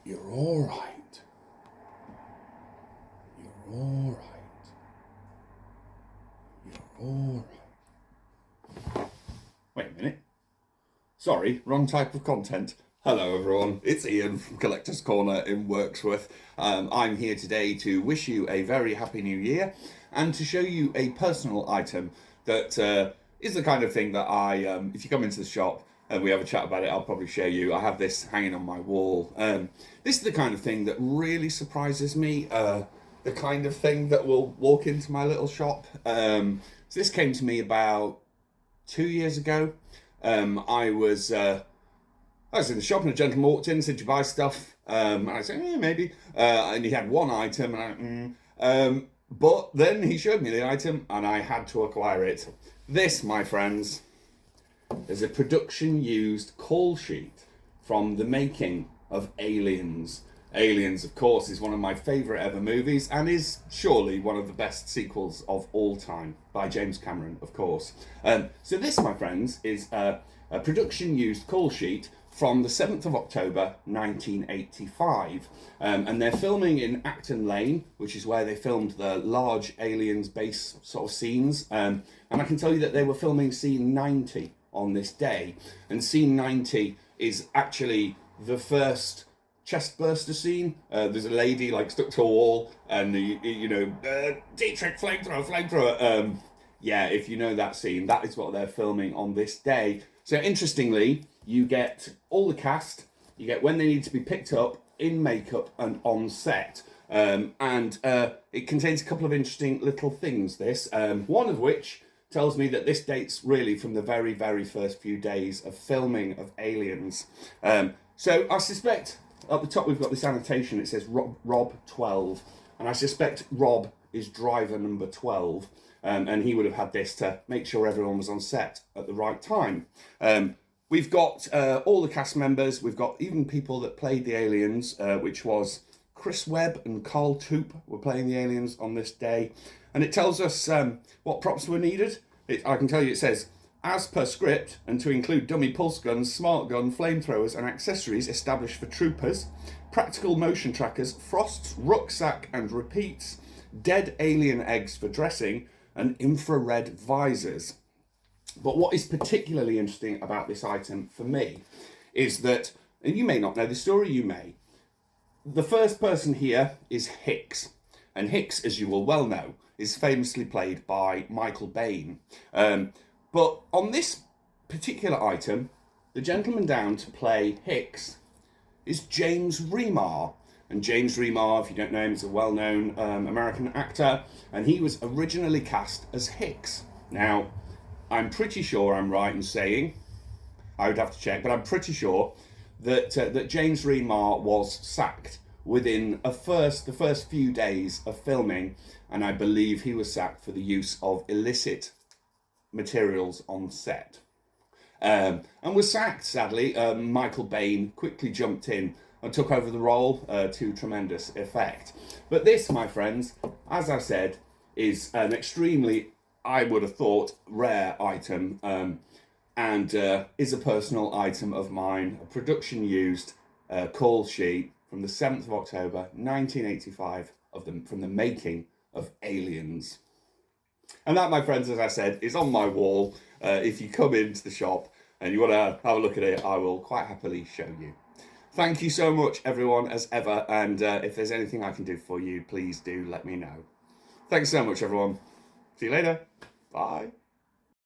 You're all right. You're all right. You're all right. Wait a minute. Sorry, wrong type of content. Hello everyone, it's Ian from Collector's Corner in Wirksworth. I'm here today to wish you a very happy new year and to show you a personal item that is the kind of thing that if you come into the shop and we have a chat about it, I'll probably show you. I have this hanging on my wall. This is the kind of thing that really surprises me, the kind of thing that will walk into my little shop. So this came to me about 2 years ago. I was in the shop and a gentleman walked in and said, "Do you buy stuff?" And I said, maybe. And he had one item, and but then he showed me the item and I had to acquire it. This, my friends, is a production used call sheet from the making of Aliens. Aliens, of course, is one of my favourite ever movies and is surely one of the best sequels of all time, by James Cameron, of course. So this, my friends, is a production used call sheet from the 7th of October 1985. And they're filming in Acton Lane, which is where they filmed the large Aliens base sort of scenes. And I can tell you that they were filming scene 90 on this day. And scene 90 is actually the first chest burster scene. There's a lady like stuck to a wall and Dietrich flamethrower. Yeah, if you know that scene, that is what they're filming on this day. So interestingly, you get all the cast, you get when they need to be picked up, in makeup and on set. And it contains a couple of interesting little things, this. One of which tells me that this dates really from the very, very first few days of filming of Aliens. So I suspect, at the top we've got this annotation, it says Rob 12. And I suspect Rob is driver number 12. And he would have had this to make sure everyone was on set at the right time. We've got all the cast members. We've got even people that played the aliens, which was Chris Webb and Carl Toop were playing the aliens on this day. And it tells us what props were needed. I can tell you it says, as per script, and to include dummy pulse guns, smart gun, flamethrowers and accessories established for troopers, practical motion trackers, frosts, rucksack and repeats, dead alien eggs for dressing, and infrared visors. But what is particularly interesting about this item for me is that, and you may not know the story, you may, the first person here is Hicks. And Hicks, as you will well know, is famously played by Michael Bain. But on this particular item, the gentleman down to play Hicks is James Remar. And James Remar, if you don't know him, is a well-known American actor, and he was originally cast as Hicks. Now, I'm pretty sure I'm right in saying, I would have to check, but I'm pretty sure that that James Remar was sacked within the first few days of filming, and I believe he was sacked for the use of illicit materials on set. And was sacked, sadly. Michael Bain quickly jumped in and took over the role to tremendous effect. But this, my friends, as I said, is an extremely, I would have thought, rare item, and is a personal item of mine, a production used call sheet from the 7th of October 1985 from the making of Aliens. And that, my friends, as I said, is on my wall. If you come into the shop and you want to have a look at it, I will quite happily show you. Thank you so much, everyone, as ever. And if there's anything I can do for you, please do let me know. Thanks so much, everyone. See you later. Bye.